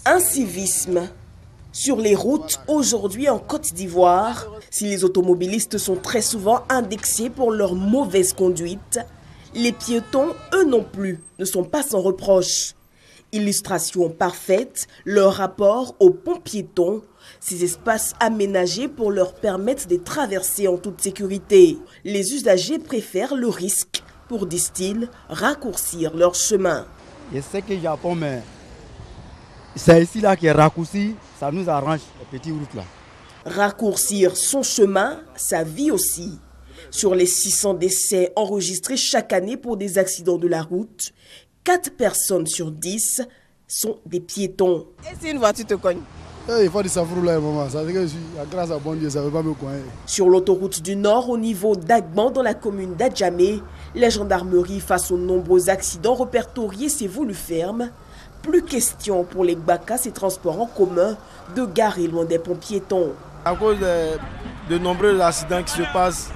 Un civisme sur les routes aujourd'hui en Côte d'Ivoire. Si les automobilistes sont très souvent indexés pour leur mauvaise conduite, les piétons, eux non plus, ne sont pas sans reproche. Illustration parfaite, leur rapport aux ponts piétons, ces espaces aménagés pour leur permettre de traverser en toute sécurité. Les usagers préfèrent le risque pour, disent-ils, raccourcir leur chemin. Je sais que Japon, mais c'est ici là qui est raccourci, ça nous arrange les petites routes là. Raccourcir son chemin, sa vie aussi. Sur les 600 décès enregistrés chaque année pour des accidents de la route, 4 personnes sur 10 sont des piétons. Et si une voiture te cogne? Il faut des safrous là, maman. Ça veut dire que grâce à bon Dieu, ça ne veut pas me cogner. Sur l'autoroute du Nord, au niveau d'Agban, dans la commune d'Adjamé, la gendarmerie, face aux nombreux accidents répertoriés, s'est voulu ferme. Plus question pour les Gbaka, ces transports en commun, de garer loin des ponts piétons. À cause de nombreux accidents qui se passent,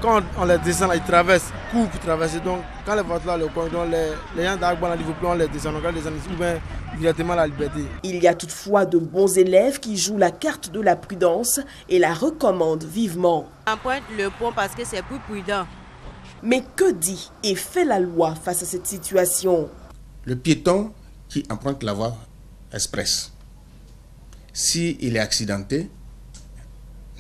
quand on les descend, ils traversent, courent pour traverser. Donc, quand les voitures là, les gens d'Agban, ne veulent plus, on les descend, on les descend ici, ou bien directement la liberté. Il y a toutefois de bons élèves qui jouent la carte de la prudence et la recommandent vivement. On pointe le pont parce que c'est plus prudent. Mais que dit et fait la loi face à cette situation? Le piéton qui emprunte la voie express, s'il est accidenté,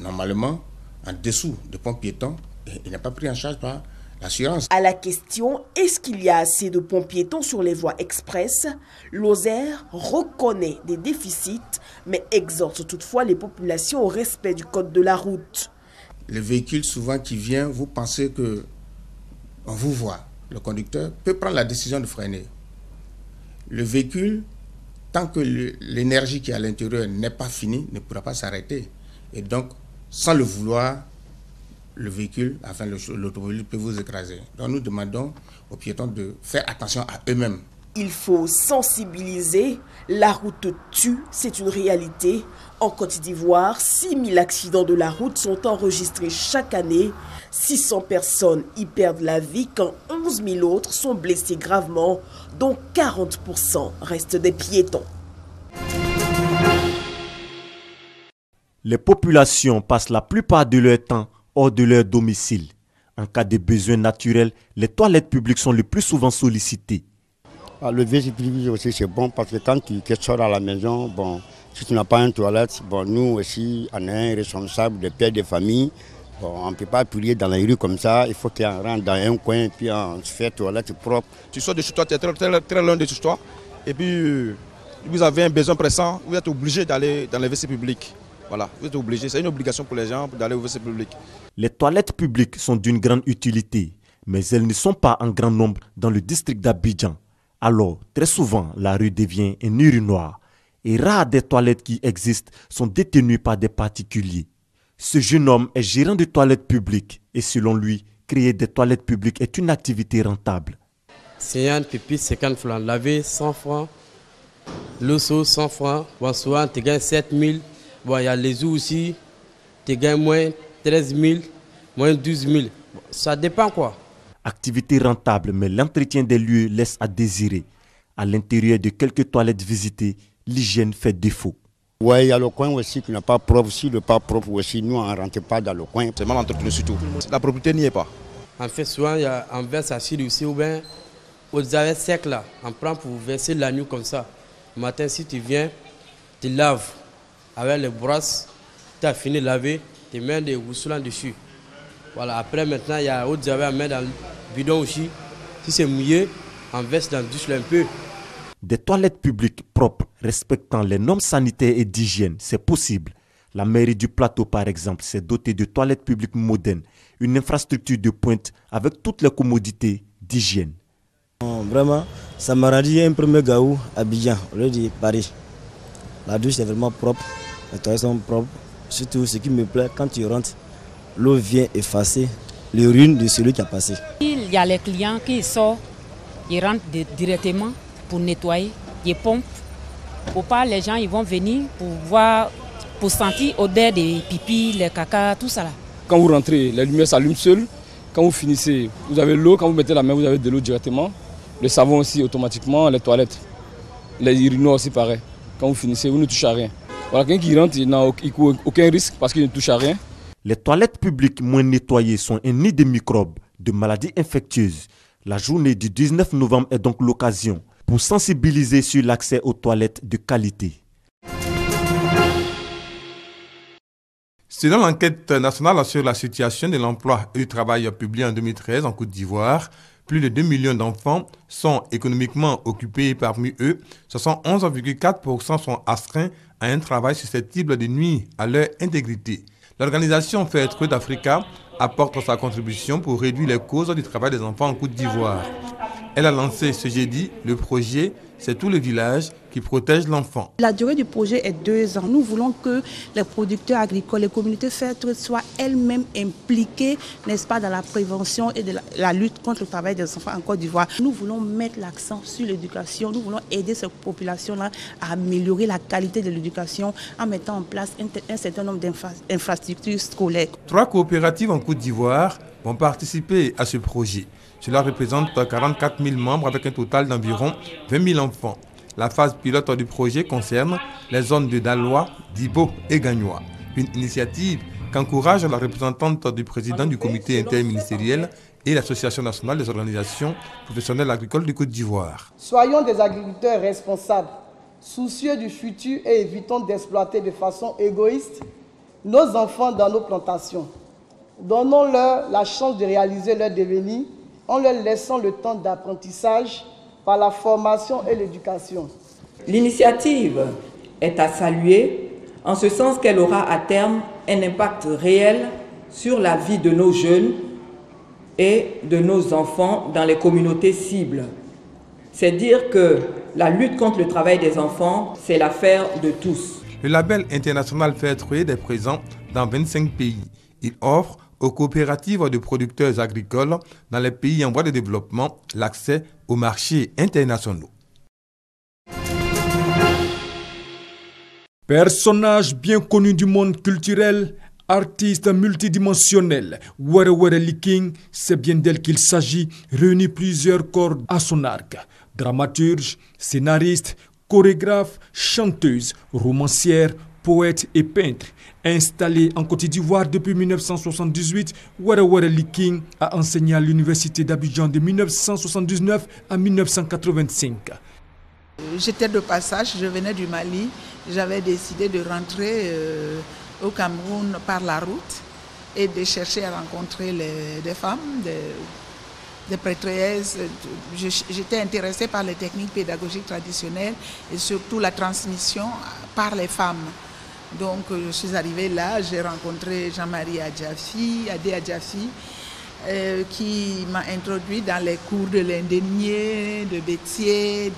normalement, en dessous du pont piéton, il n'est pas pris en charge par l'assurance. À la question, est-ce qu'il y a assez de ponts piétons sur les voies express, Lozère reconnaît des déficits, mais exhorte toutefois les populations au respect du code de la route. Le véhicule souvent qui vient, vous pensez que on vous voit. Le conducteur peut prendre la décision de freiner. Le véhicule, tant que l'énergie qui est à l'intérieur n'est pas finie, ne pourra pas s'arrêter. Et donc, sans le vouloir, le véhicule, enfin l'automobile peut vous écraser. Donc nous demandons aux piétons de faire attention à eux-mêmes. Il faut sensibiliser. La route tue, c'est une réalité. En Côte d'Ivoire, 6000 accidents de la route sont enregistrés chaque année. 600 personnes y perdent la vie quand 11 000 autres sont blessés gravement, dont 40% restent des piétons. Les populations passent la plupart de leur temps hors de leur domicile. En cas de besoins naturels, les toilettes publiques sont le plus souvent sollicitées. Le WC public aussi c'est bon parce que quand tu sors à la maison, bon, si tu n'as pas une toilette, bon, nous aussi on est un responsable des pères de famille. Bon, on ne peut pas prier dans la rue comme ça, il faut qu'on rentre dans un coin et puis on se fait toilette propre. Tu sors de chez toi, tu es très loin de chez toi et puis vous avez un besoin pressant, vous êtes obligé d'aller dans les WC publics. Voilà, vous êtes obligé, c'est une obligation pour les gens d'aller au WC public. Les toilettes publiques sont d'une grande utilité, mais elles ne sont pas en grand nombre dans le district d'Abidjan. Alors, très souvent, la rue devient un urinoir. Et rares des toilettes qui existent sont détenues par des particuliers. Ce jeune homme est gérant de toilettes publiques et selon lui, créer des toilettes publiques est une activité rentable. C'est un pipi 50 francs, laver 100 francs, l'eau 100 francs, bon, souvent tu gagnes 7 000. Bon, il y a les eaux aussi, tu gagnes moins 13 000, moins 12 000. Bon, ça dépend quoi. Activité rentable, mais l'entretien des lieux laisse à désirer. À l'intérieur de quelques toilettes visitées, l'hygiène fait défaut. Oui, il y a le coin aussi qui n'est pas propre. Si le pas propre aussi, nous on ne rentre pas dans le coin. C'est mal entretenu surtout. La propriété n'y est pas. En fait, souvent, on verse acide aussi ou bien aux arrêts secs là. On prend pour verser la nuit comme ça. Le matin, si tu viens, tu laves avec les brosses, tu as fini de laver, tu mets des gousselins dessus. Voilà, après maintenant, il y a autre javel à mettre dans le bidon aussi. Si c'est mouillé, on verse dans le douche un peu. Des toilettes publiques propres, respectant les normes sanitaires et d'hygiène, c'est possible. La mairie du Plateau, par exemple, s'est dotée de toilettes publiques modernes, une infrastructure de pointe avec toutes les commodités d'hygiène. Vraiment, ça m'a rendu un premier gaou à Abidjan, au lieu de Paris. La douche est vraiment propre, les toilettes sont propres. Surtout, ce qui me plaît, quand tu rentres, l'eau vient effacer l'urine de celui qui a passé. Il y a les clients qui sortent, ils rentrent directement pour nettoyer, ils pompent. Pour pas, les gens ils vont venir pour voir, pour sentir l'odeur des pipis, les caca, tout ça là. Quand vous rentrez, la lumière s'allume seule. Quand vous finissez, vous avez l'eau. Quand vous mettez la main, vous avez de l'eau directement. Le savon aussi automatiquement, les toilettes. Les urinoirs aussi pareil. quand vous finissez, vous ne touchez à rien. Voilà, quelqu'un qui rentre, il ne court aucun risque parce qu'il ne touche à rien. Les toilettes publiques moins nettoyées sont un nid de microbes, de maladies infectieuses. La journée du 19 novembre est donc l'occasion pour sensibiliser sur l'accès aux toilettes de qualité. Selon l'enquête nationale sur la situation de l'emploi et du travail publiée en 2013 en Côte d'Ivoire, plus de 2 millions d'enfants sont économiquement occupés et parmi eux, 71,4% sont astreints à un travail susceptible de nuire à leur intégrité. L'organisation Fair Trade Africa apporte sa contribution pour réduire les causes du travail des enfants en Côte d'Ivoire. Elle a lancé ce jeudi le projet « C'est tout le village qui protège l'enfant ». La durée du projet est 2 ans. Nous voulons que les producteurs agricoles, les communautés Fair Trade soient elles-mêmes impliquées, n'est-ce pas, dans la prévention et de la lutte contre le travail des enfants en Côte d'Ivoire. Nous voulons mettre l'accent sur l'éducation. Nous voulons aider cette population-là à améliorer la qualité de l'éducation en mettant en place un certain nombre d'infrastructures scolaires. 3 coopératives en Côte d'Ivoire vont participer à ce projet. Cela représente 44 000 membres avec un total d'environ 20 000 enfants. La phase pilote du projet concerne les zones de Daloa, Dibo et Gagnoa. Une initiative qu'encourage la représentante du président du comité interministériel et l'Association nationale des organisations professionnelles agricoles du Côte d'Ivoire. Soyons des agriculteurs responsables, soucieux du futur et évitons d'exploiter de façon égoïste nos enfants dans nos plantations. Donnons-leur la chance de réaliser leur devenir en leur laissant le temps d'apprentissage par la formation et l'éducation. L'initiative est à saluer en ce sens qu'elle aura à terme un impact réel sur la vie de nos jeunes et de nos enfants dans les communautés cibles. C'est dire que la lutte contre le travail des enfants, c'est l'affaire de tous. Le label international Fair Trade est présent dans 25 pays. Il offre aux coopératives de producteurs agricoles dans les pays en voie de développement l'accès aux marchés internationaux. Personnage bien connu du monde culturel, artiste multidimensionnel, Were Were Lee King, c'est bien d'elle qu'il s'agit, réunit plusieurs cordes à son arc. Dramaturge, scénariste, chorégraphe, chanteuse, romancière, poète et peintre. Installé en Côte d'Ivoire depuis 1978, Were Were Lee King a enseigné à l'université d'Abidjan de 1979 à 1985. J'étais de passage, je venais du Mali. J'avais décidé de rentrer au Cameroun par la route et de chercher à rencontrer des femmes, des prêtresses. J'étais intéressée par les techniques pédagogiques traditionnelles et surtout la transmission par les femmes. Donc je suis arrivée là, j'ai rencontré Jean-Marie Adjafi, Adé Adjafi, qui m'a introduit dans les cours de l'Indénier, de Bétier,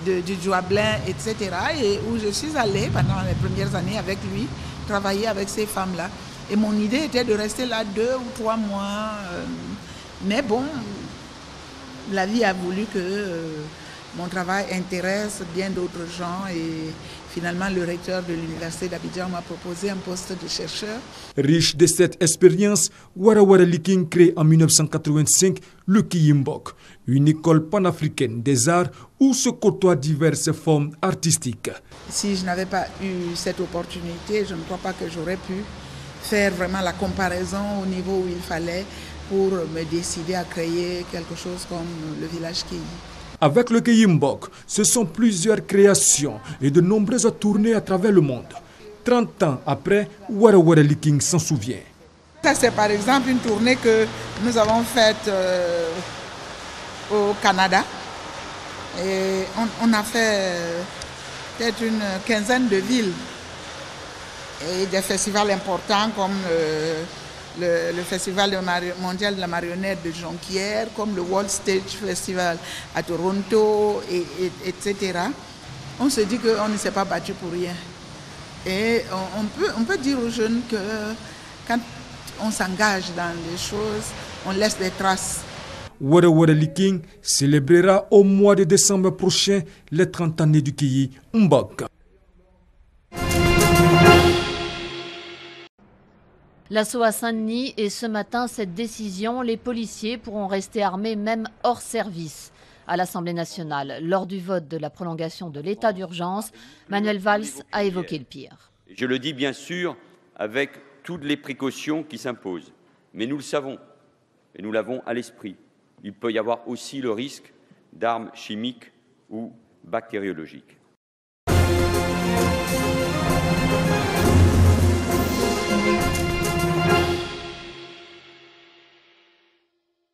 du Joablin, etc. Et où je suis allée pendant les premières années avec lui, travailler avec ces femmes-là. Et mon idée était de rester là 2 ou 3 mois. Mais bon, la vie a voulu que mon travail intéresse bien d'autres gens et finalement le recteur de l'université d'Abidjan m'a proposé un poste de chercheur. Riche de cette expérience, Were Were Lee King crée en 1985 le Kiyimbok, une école panafricaine des arts où se côtoient diverses formes artistiques. Si je n'avais pas eu cette opportunité, je ne crois pas que j'aurais pu faire vraiment la comparaison au niveau où il fallait pour me décider à créer quelque chose comme le village Kiyi. Avec le Kiyimbok, ce sont plusieurs créations et de nombreuses tournées à travers le monde. 30 ans après, Were Were Lee King s'en souvient. Ça, c'est par exemple une tournée que nous avons faite au Canada. Et on a fait peut-être une quinzaine de villes et des festivals importants comme le Festival mondial de la marionnette de Jonquière, comme le World Stage Festival à Toronto, etc. On se dit qu'on ne s'est pas battu pour rien. Et on peut dire aux jeunes que quand on s'engage dans les choses, on laisse des traces. Were Were Lee King célébrera au mois de décembre prochain les 30 années du Kiyimbok. L'assaut à Saint-Denis et ce matin, cette décision, les policiers pourront rester armés même hors service. À l'Assemblée nationale, lors du vote de la prolongation de l'état d'urgence, Manuel Valls a évoqué le pire. Je le dis bien sûr avec toutes les précautions qui s'imposent. Mais nous le savons et nous l'avons à l'esprit. Il peut y avoir aussi le risque d'armes chimiques ou bactériologiques.